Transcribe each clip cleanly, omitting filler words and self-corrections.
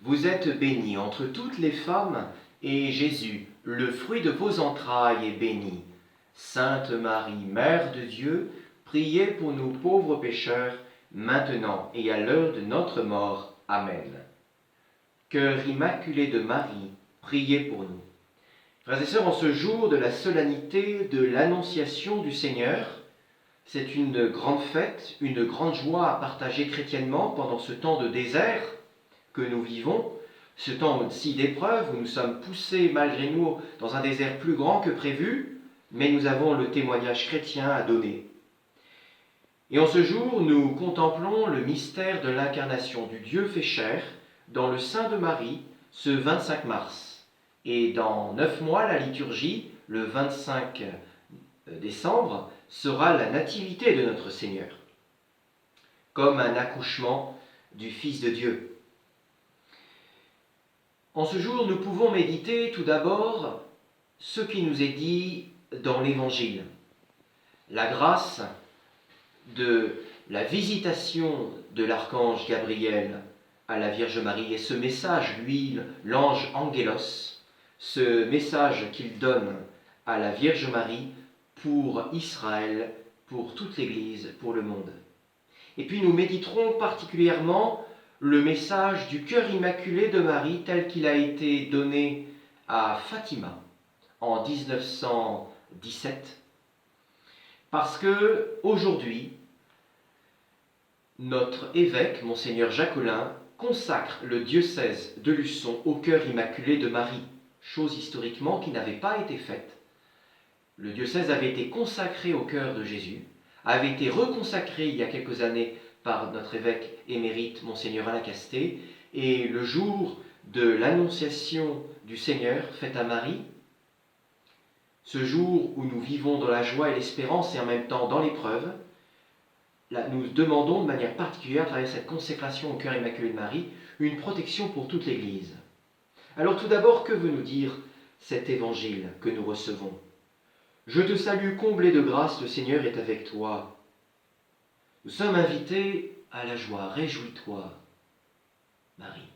Vous êtes bénie entre toutes les femmes, et Jésus, le fruit de vos entrailles, est béni. Sainte Marie, Mère de Dieu, priez pour nous pauvres pécheurs, maintenant et à l'heure de notre mort. Amen. Cœur immaculé de Marie, priez pour nous. Frères et sœurs, en ce jour de la solennité de l'Annonciation du Seigneur, c'est une grande fête, une grande joie à partager chrétiennement pendant ce temps de désert que nous vivons, ce temps aussi d'épreuve où nous sommes poussés malgré nous dans un désert plus grand que prévu, mais nous avons le témoignage chrétien à donner. Et en ce jour, nous contemplons le mystère de l'incarnation du Dieu fait chair dans le sein de Marie ce 25 mars. Et dans 9 mois, la liturgie, le 25 décembre, sera la nativité de notre Seigneur, comme un accouchement du Fils de Dieu. En ce jour, nous pouvons méditer tout d'abord ce qui nous est dit dans l'Évangile. La grâce de la visitation de l'archange Gabriel à la Vierge Marie et ce message, lui, l'ange Angelos, ce message qu'il donne à la Vierge Marie pour Israël, pour toute l'Église, pour le monde. Et puis nous méditerons particulièrement le message du cœur immaculé de Marie tel qu'il a été donné à Fatima en 1917, parce que aujourd'hui, notre évêque, Monseigneur Jacquelin, consacre le diocèse de Luçon au cœur immaculé de Marie, chose historiquement qui n'avait pas été faite. Le diocèse avait été consacré au cœur de Jésus, avait été reconsacré il y a quelques années par notre évêque émérite, Monseigneur Alain Castet, et le jour de l'Annonciation du Seigneur faite à Marie, ce jour où nous vivons dans la joie et l'espérance et en même temps dans l'épreuve, nous demandons de manière particulière, à travers cette consécration au cœur immaculé de Marie, une protection pour toute l'Église. Alors tout d'abord, que veut nous dire cet évangile que nous recevons ? Je te salue, comblée de grâce, le Seigneur est avec toi. Nous sommes invités à la joie. Réjouis-toi, Marie,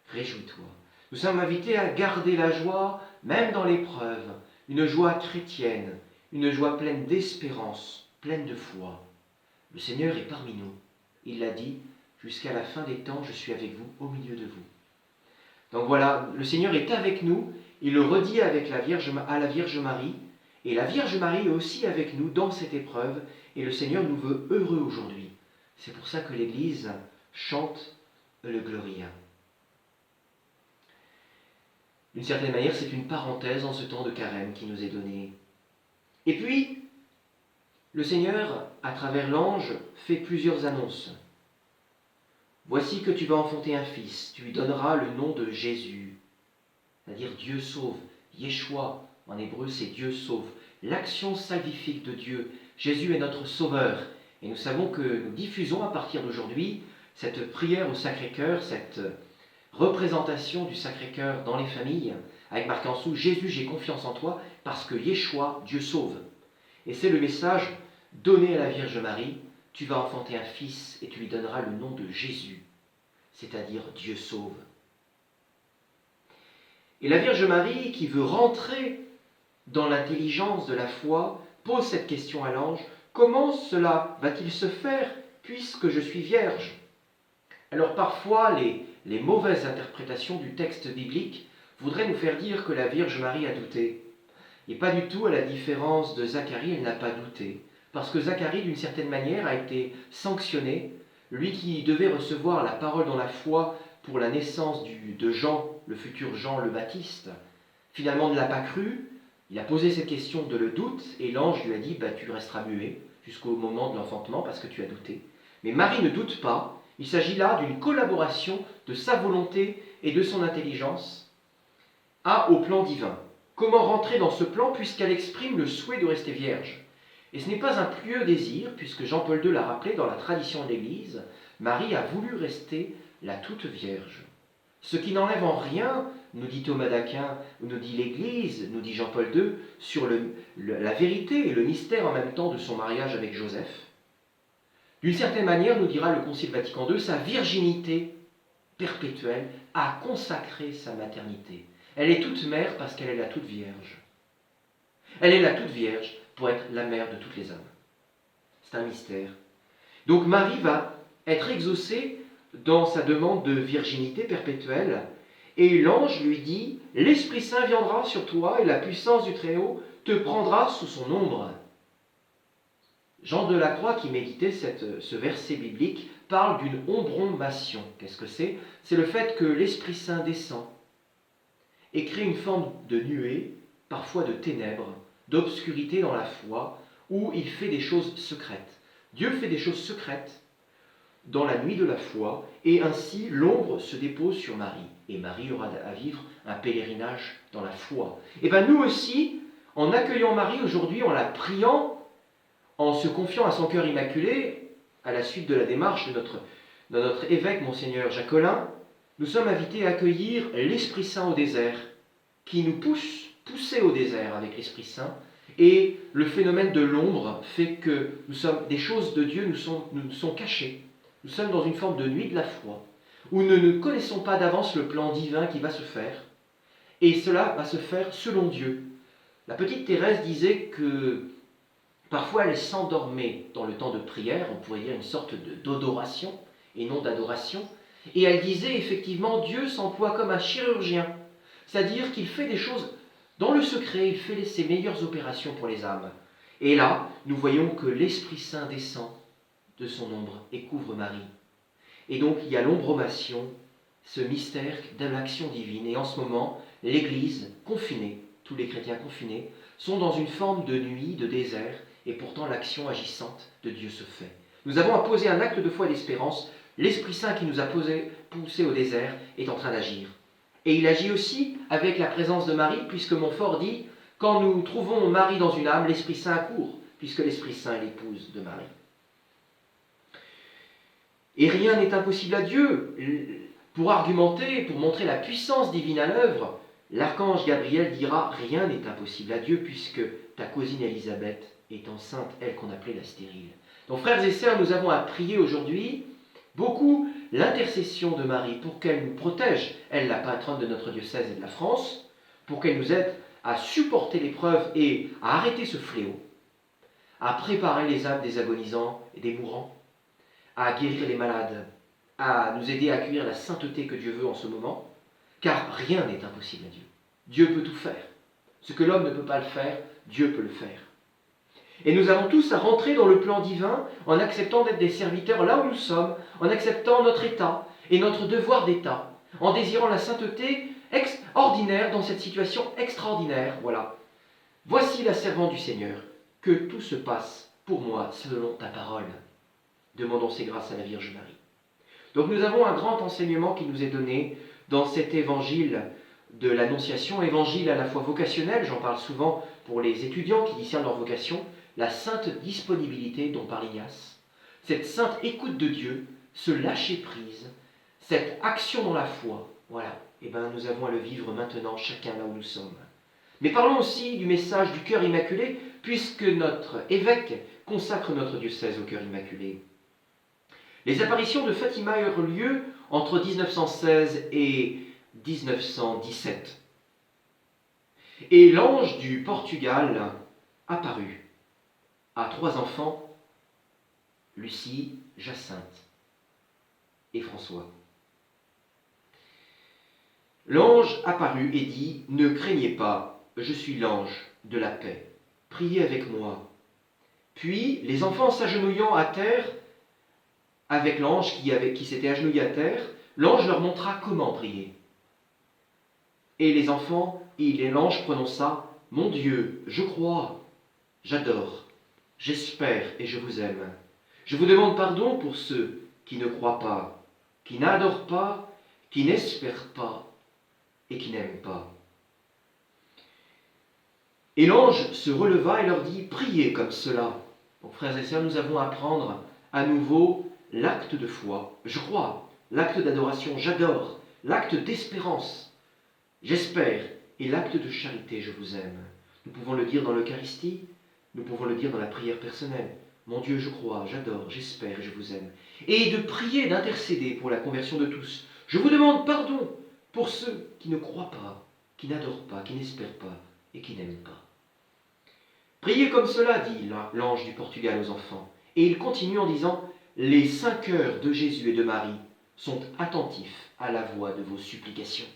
réjouis-toi. Nous sommes invités à garder la joie, même dans l'épreuve, une joie chrétienne, une joie pleine d'espérance, pleine de foi. Le Seigneur est parmi nous. Il l'a dit, jusqu'à la fin des temps, je suis avec vous, au milieu de vous. Donc voilà, le Seigneur est avec nous, il le redit à la Vierge Marie, et la Vierge Marie est aussi avec nous dans cette épreuve, et le Seigneur nous veut heureux aujourd'hui. C'est pour ça que l'Église chante le Gloria. D'une certaine manière, c'est une parenthèse en ce temps de carême qui nous est donné. Et puis, le Seigneur, à travers l'ange, fait plusieurs annonces. Voici que tu vas enfanter un fils, tu lui donneras le nom de Jésus, c'est-à-dire Dieu sauve. Yeshua, en hébreu, c'est Dieu sauve. L'action salvifique de Dieu. Jésus est notre sauveur. Et nous savons que nous diffusons à partir d'aujourd'hui cette prière au Sacré-Cœur, cette représentation du Sacré-Cœur dans les familles, avec marqué en dessous, Jésus, j'ai confiance en toi, parce que Yeshua, Dieu sauve. Et c'est le message donné à la Vierge Marie, tu vas enfanter un fils et tu lui donneras le nom de Jésus, c'est-à-dire Dieu sauve. Et la Vierge Marie, qui veut rentrer dans l'intelligence de la foi, pose cette question à l'ange, comment cela va-t-il se faire puisque je suis vierge ? Alors parfois, les mauvaises interprétations du texte biblique voudraient nous faire dire que la Vierge Marie a douté. Et pas du tout, à la différence de Zacharie, elle n'a pas douté. Parce que Zacharie, d'une certaine manière, a été sanctionné. Lui qui devait recevoir la parole dans la foi pour la naissance de Jean, le futur Jean le Baptiste, finalement ne l'a pas cru. Il a posé cette question de le doute, et l'ange lui a dit, tu resteras muet jusqu'au moment de l'enfantement parce que tu as douté. Mais Marie ne doute pas. Il s'agit là d'une collaboration de sa volonté et de son intelligence au plan divin. Comment rentrer dans ce plan puisqu'elle exprime le souhait de rester vierge ? Et ce n'est pas un pieux désir, puisque Jean-Paul II l'a rappelé dans la tradition de l'Église, Marie a voulu rester la toute vierge. Ce qui n'enlève en rien, nous dit Thomas d'Aquin, nous dit l'Église, nous dit Jean-Paul II, sur la vérité et le mystère en même temps de son mariage avec Joseph. D'une certaine manière, nous dira le Concile Vatican II, sa virginité perpétuelle, a consacré sa maternité. Elle est toute mère parce qu'elle est la toute vierge. Elle est la toute vierge pour être la mère de toutes les âmes. C'est un mystère. Donc Marie va être exaucée dans sa demande de virginité perpétuelle, et l'ange lui dit « L'Esprit Saint viendra sur toi, et la puissance du Très-Haut te prendra sous son ombre. » Jean de la Croix, qui méditait ce verset biblique, parle d'une ombrombation. Qu'est-ce que c'est? C'est le fait que l'Esprit Saint descend et crée une forme de nuée, parfois de ténèbres, d'obscurité dans la foi, où il fait des choses secrètes. Dieu fait des choses secrètes dans la nuit de la foi, et ainsi l'ombre se dépose sur Marie. Et Marie aura à vivre un pèlerinage dans la foi. Et bien nous aussi, en accueillant Marie aujourd'hui, en la priant, en se confiant à son cœur immaculé, à la suite de la démarche de notre évêque, Monseigneur Jacquelin, nous sommes invités à accueillir l'Esprit Saint au désert, qui nous pousser au désert avec l'Esprit Saint. Et le phénomène de l'ombre fait que des choses de Dieu nous sont cachées. Nous sommes dans une forme de nuit de la foi, où nous ne connaissons pas d'avance le plan divin qui va se faire, et cela va se faire selon Dieu. La petite Thérèse disait que parfois elle s'endormait dans le temps de prière, on pourrait dire une sorte d'adoration, et non d'adoration, et elle disait effectivement Dieu s'emploie comme un chirurgien, c'est-à-dire qu'il fait des choses dans le secret, il fait ses meilleures opérations pour les âmes. Et là, nous voyons que l'Esprit Saint descend de son ombre et couvre Marie. Et donc il y a l'ombromation, ce mystère de l'action divine. Et en ce moment, l'Église confinée, tous les chrétiens confinés, sont dans une forme de nuit, de désert, et pourtant l'action agissante de Dieu se fait. Nous avons à poser un acte de foi et d'espérance. L'Esprit Saint qui nous a poussés au désert est en train d'agir. Et il agit aussi avec la présence de Marie, puisque Montfort dit « Quand nous trouvons Marie dans une âme, l'Esprit Saint accourt, puisque l'Esprit Saint est l'épouse de Marie. » Et rien n'est impossible à Dieu. Pour argumenter, pour montrer la puissance divine à l'œuvre, l'archange Gabriel dira « Rien n'est impossible à Dieu, puisque ta cousine Élisabeth est enceinte, elle qu'on appelait la stérile. » Donc frères et sœurs, nous avons à prier aujourd'hui beaucoup l'intercession de Marie pour qu'elle nous protège, elle la patronne de notre diocèse et de la France, pour qu'elle nous aide à supporter l'épreuve et à arrêter ce fléau, à préparer les âmes des agonisants et des mourants, à guérir les malades, à nous aider à accueillir la sainteté que Dieu veut en ce moment, car rien n'est impossible à Dieu. Dieu peut tout faire. Ce que l'homme ne peut pas le faire, Dieu peut le faire. Et nous avons tous à rentrer dans le plan divin en acceptant d'être des serviteurs là où nous sommes, en acceptant notre état et notre devoir d'état, en désirant la sainteté ordinaire dans cette situation extraordinaire. Voilà. Voici la servante du Seigneur, que tout se passe pour moi selon ta parole. Demandons ces grâces à la Vierge Marie. Donc nous avons un grand enseignement qui nous est donné dans cet évangile de l'Annonciation, évangile à la fois vocationnel, j'en parle souvent pour les étudiants qui discernent leur vocation, la sainte disponibilité dont parle Ignace, cette sainte écoute de Dieu, ce lâcher-prise, cette action dans la foi, voilà, et bien nous avons à le vivre maintenant chacun là où nous sommes. Mais parlons aussi du message du cœur immaculé, puisque notre évêque consacre notre diocèse au cœur immaculé. Les apparitions de Fatima eurent lieu entre 1916 et 1917. Et l'ange du Portugal apparut à 3 enfants, Lucie, Jacinthe et François. L'ange apparut et dit « Ne craignez pas, je suis l'ange de la paix. Priez avec moi. » Puis, les enfants s'agenouillant à terre, avec l'ange qui s'était agenouillé à terre, l'ange leur montra comment prier. Et les enfants, et l'ange prononça « Mon Dieu, je crois, j'adore, j'espère et je vous aime. Je vous demande pardon pour ceux qui ne croient pas, qui n'adorent pas, qui n'espèrent pas et qui n'aiment pas. » Et l'ange se releva et leur dit « Priez comme cela. » Donc frères et sœurs, nous avons à prendre à nouveau l'acte de foi, je crois, l'acte d'adoration, j'adore, l'acte d'espérance, j'espère, et l'acte de charité, je vous aime. Nous pouvons le dire dans l'Eucharistie, nous pouvons le dire dans la prière personnelle. Mon Dieu, je crois, j'adore, j'espère et je vous aime. Et de prier, d'intercéder pour la conversion de tous, Je vous demande pardon pour ceux qui ne croient pas, qui n'adorent pas, qui n'espèrent pas et qui n'aiment pas. Priez comme cela, dit l'ange du Portugal aux enfants. Et il continue en disant, les 5 cœurs de Jésus et de Marie sont attentifs à la voix de vos supplications.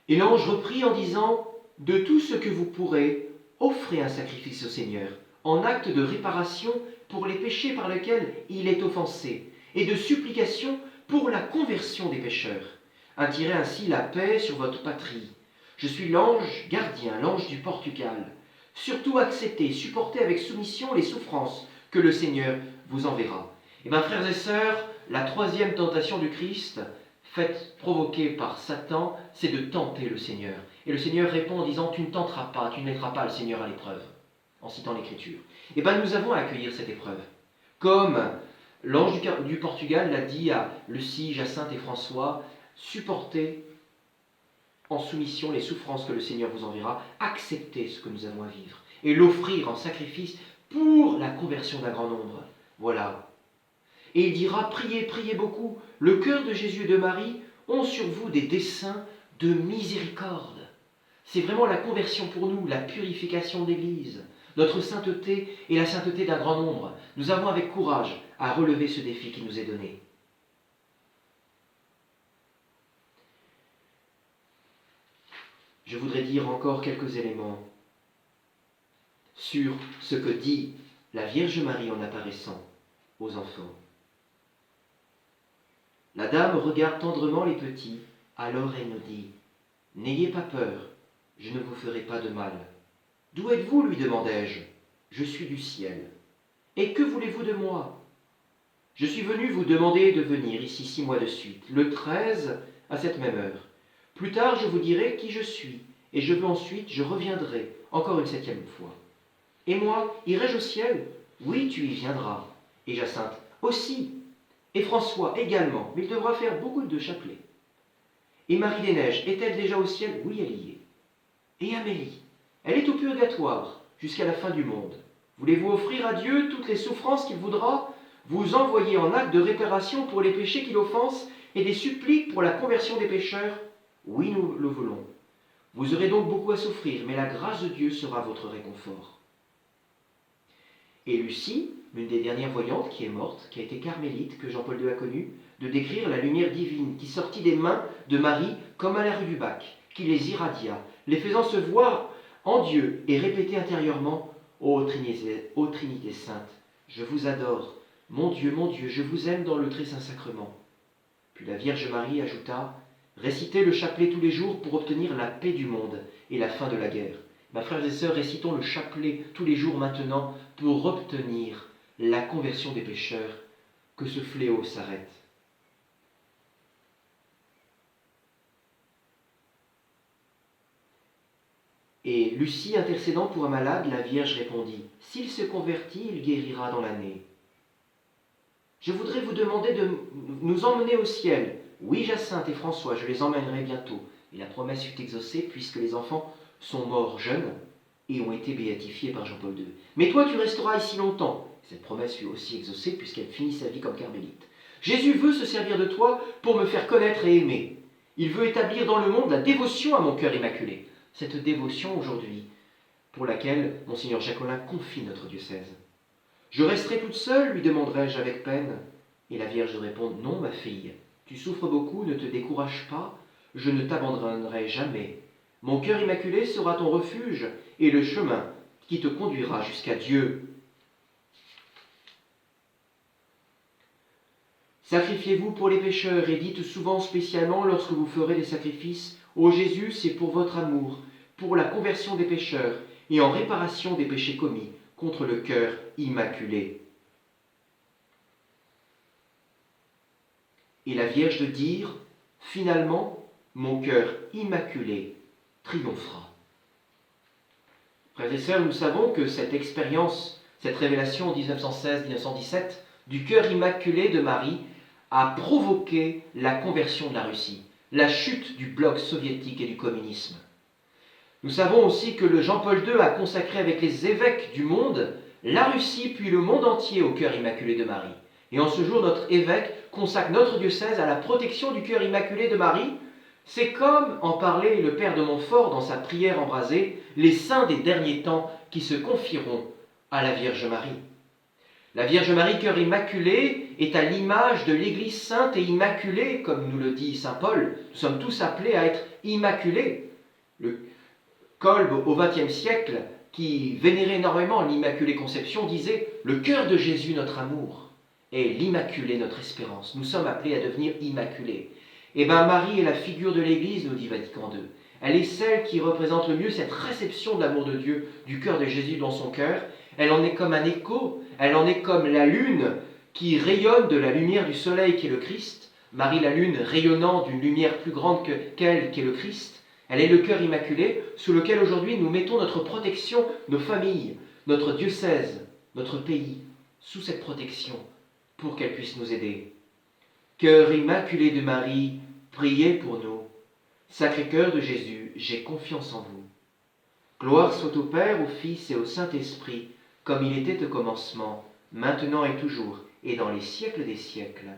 Et l'ange reprit en disant, de tout ce que vous pourrez, offrez un sacrifice au Seigneur, en acte de réparation pour les péchés par lesquels il est offensé, et de supplication pour la conversion des pécheurs. Attirez ainsi la paix sur votre patrie. Je suis l'ange gardien, l'ange du Portugal. Surtout acceptez, supportez avec soumission les souffrances que le Seigneur vous enverra. Et bien, frères et sœurs, la 3e tentation du Christ, faite provoquée par Satan, c'est de tenter le Seigneur. Et le Seigneur répond en disant, tu ne tenteras pas, tu ne mettras pas le Seigneur à l'épreuve, en citant l'Écriture. Et bien, nous avons à accueillir cette épreuve. Comme l'ange du Portugal l'a dit à Lucie, Jacinthe et François, supportez en soumission les souffrances que le Seigneur vous enverra, acceptez ce que nous avons à vivre et l'offrir en sacrifice pour la conversion d'un grand nombre. Voilà. Et il dira, priez, priez beaucoup. Le cœur de Jésus et de Marie ont sur vous des desseins de miséricorde. C'est vraiment la conversion pour nous, la purification de l'Église, notre sainteté et la sainteté d'un grand nombre. Nous avons avec courage à relever ce défi qui nous est donné. Je voudrais dire encore quelques éléments sur ce que dit la Vierge Marie en apparaissant aux enfants. La dame regarde tendrement les petits, alors elle nous dit, « N'ayez pas peur, je ne vous ferai pas de mal. »« D'où êtes-vous » lui demandai-je. « Je suis du ciel. »« Et que voulez-vous de moi ?»« Je suis venu vous demander de venir ici 6 mois de suite, le 13 à cette même heure. Plus tard, je vous dirai qui je suis, et je reviendrai, encore une 7e fois. Et moi, irai-je au ciel ? Oui, tu y viendras. Et Jacinthe aussi. Et François également, mais il devra faire beaucoup de chapelets. Et Marie des Neiges, est-elle déjà au ciel ? Oui, elle y est. Et Amélie, elle est au purgatoire, jusqu'à la fin du monde. Voulez-vous offrir à Dieu toutes les souffrances qu'il voudra, vous envoyer en acte de réparation pour les péchés qu'il offense, et des suppliques pour la conversion des pécheurs ? Oui, nous le voulons. Vous aurez donc beaucoup à souffrir, mais la grâce de Dieu sera votre réconfort. Et Lucie, l'une des dernières voyantes qui est morte, qui a été carmélite, que Jean-Paul II a connue, de décrire la lumière divine qui sortit des mains de Marie comme à la rue du Bac, qui les irradia, les faisant se voir en Dieu et répéter intérieurement « Ô Trinité sainte, je vous adore, mon Dieu, je vous aime dans le très saint sacrement. » Puis la Vierge Marie ajouta « Récitez le chapelet tous les jours pour obtenir la paix du monde et la fin de la guerre. » Mes frères et sœurs, récitons le chapelet tous les jours maintenant pour obtenir la conversion des pécheurs, que ce fléau s'arrête. Et Lucie, intercédant pour un malade, la Vierge répondit, « S'il se convertit, il guérira dans l'année. » Je voudrais vous demander de nous emmener au ciel. Oui, Jacinthe et François, je les emmènerai bientôt. Et la promesse fut exaucée puisque les enfants sont morts jeunes et ont été béatifiés par Jean-Paul II. Mais toi, tu resteras ici longtemps. Cette promesse fut aussi exaucée puisqu'elle finit sa vie comme carmélite. Jésus veut se servir de toi pour me faire connaître et aimer. Il veut établir dans le monde la dévotion à mon cœur immaculé. Cette dévotion aujourd'hui, pour laquelle Monseigneur Jacquelin confie notre diocèse. Je resterai toute seule, lui demanderai-je avec peine. Et la Vierge répond, non, ma fille, tu souffres beaucoup, ne te décourage pas, je ne t'abandonnerai jamais. Mon cœur immaculé sera ton refuge et le chemin qui te conduira jusqu'à Dieu. Sacrifiez-vous pour les pécheurs et dites souvent spécialement lorsque vous ferez des sacrifices, ô Jésus, c'est pour votre amour, pour la conversion des pécheurs et en réparation des péchés commis contre le cœur immaculé. Et la Vierge de dire, finalement, mon cœur immaculé triomphera. Frères et sœurs, nous savons que cette expérience, cette révélation en 1916-1917 du cœur immaculé de Marie a provoqué la conversion de la Russie, la chute du bloc soviétique et du communisme. Nous savons aussi que le Jean-Paul II a consacré avec les évêques du monde la Russie puis le monde entier au cœur immaculé de Marie. Et en ce jour, notre évêque consacre notre diocèse à la protection du cœur immaculé de Marie. C'est comme en parlait le Père de Montfort dans sa prière embrasée, les saints des derniers temps qui se confieront à la Vierge Marie. La Vierge Marie, cœur immaculé, est à l'image de l'Église sainte et immaculée, comme nous le dit saint Paul. Nous sommes tous appelés à être immaculés. Le Kolb, au XXe siècle, qui vénérait énormément l'Immaculée Conception, disait « Le cœur de Jésus, notre amour, est l'Immaculée, notre espérance. Nous sommes appelés à devenir immaculés. » Eh bien, Marie est la figure de l'Église, nous dit Vatican II. Elle est celle qui représente le mieux cette réception de l'amour de Dieu, du cœur de Jésus dans son cœur. Elle en est comme un écho, elle en est comme la lune qui rayonne de la lumière du soleil qui est le Christ. Marie la lune rayonnant d'une lumière plus grande qu'elle qui est le Christ. Elle est le cœur immaculé sous lequel aujourd'hui nous mettons notre protection, nos familles, notre diocèse, notre pays, sous cette protection pour qu'elle puisse nous aider. Cœur immaculé de Marie, priez pour nous. Sacré-Cœur de Jésus, j'ai confiance en vous. Gloire soit au Père, au Fils et au Saint-Esprit, comme il était au commencement, maintenant et toujours, et dans les siècles des siècles.